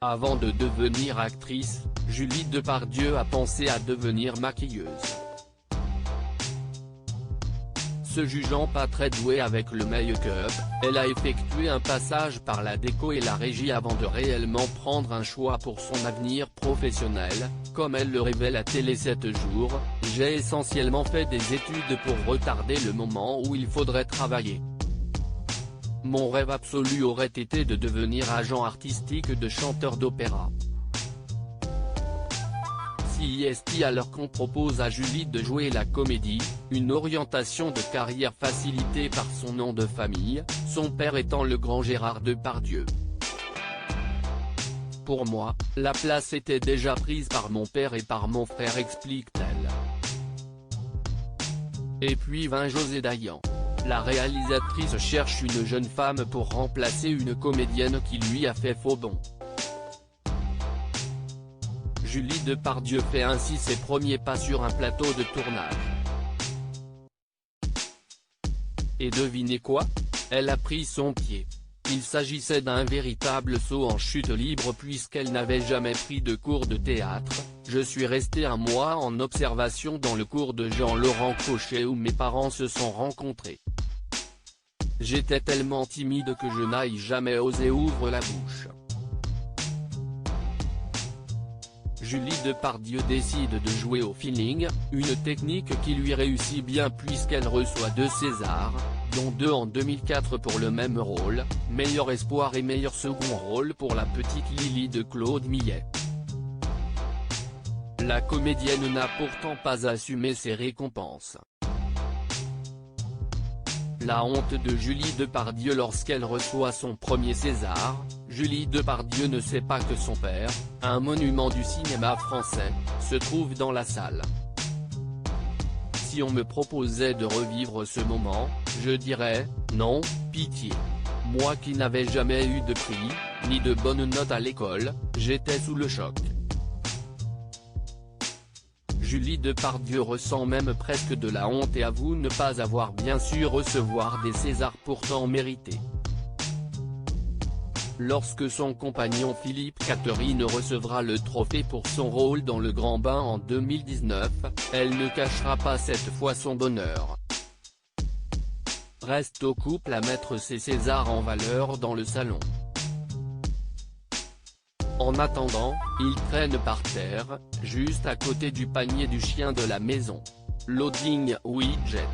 Avant de devenir actrice, Julie Depardieu a pensé à devenir maquilleuse. Se jugeant pas très douée avec le make-up, elle a effectué un passage par la déco et la régie avant de réellement prendre un choix pour son avenir professionnel. Comme elle le révèle à Télé 7 jours, j'ai essentiellement fait des études pour retarder le moment où il faudrait travailler. Mon rêve absolu aurait été de devenir agent artistique de chanteur d'opéra. Si est alors qu'on propose à Julie de jouer la comédie, une orientation de carrière facilitée par son nom de famille, son père étant le grand Gérard Depardieu. Pour moi, la place était déjà prise par mon père et par mon frère, explique-t-elle. Et puis vint José Dayan. La réalisatrice cherche une jeune femme pour remplacer une comédienne qui lui a fait faux bond. Julie Depardieu fait ainsi ses premiers pas sur un plateau de tournage. Et devinez quoi? Elle a pris son pied. Il s'agissait d'un véritable saut en chute libre puisqu'elle n'avait jamais pris de cours de théâtre. Je suis resté un mois en observation dans le cours de Jean-Laurent Cochet où mes parents se sont rencontrés. J'étais tellement timide que je n'ai jamais osé ouvrir la bouche. Julie Depardieu décide de jouer au feeling, une technique qui lui réussit bien puisqu'elle reçoit 2 Césars, dont 2 en 2004 pour le même rôle, meilleur espoir et meilleur second rôle pour la petite Lily de Claude Millet. La comédienne n'a pourtant pas assumé ses récompenses. La honte de Julie Depardieu lorsqu'elle reçoit son premier César. Julie Depardieu ne sait pas que son père, un monument du cinéma français, se trouve dans la salle. Si on me proposait de revivre ce moment, je dirais, non, pitié. Moi qui n'avais jamais eu de prix, ni de bonnes notes à l'école, j'étais sous le choc. Julie Depardieu ressent même presque de la honte et avoue ne pas avoir bien su recevoir des Césars pourtant mérités. Lorsque son compagnon Philippe Catherine recevra le trophée pour son rôle dans Le Grand Bain en 2019, elle ne cachera pas cette fois son bonheur. Reste au couple à mettre ses Césars en valeur dans le salon. En attendant, ils traînent par terre, juste à côté du panier du chien de la maison. Loading widget.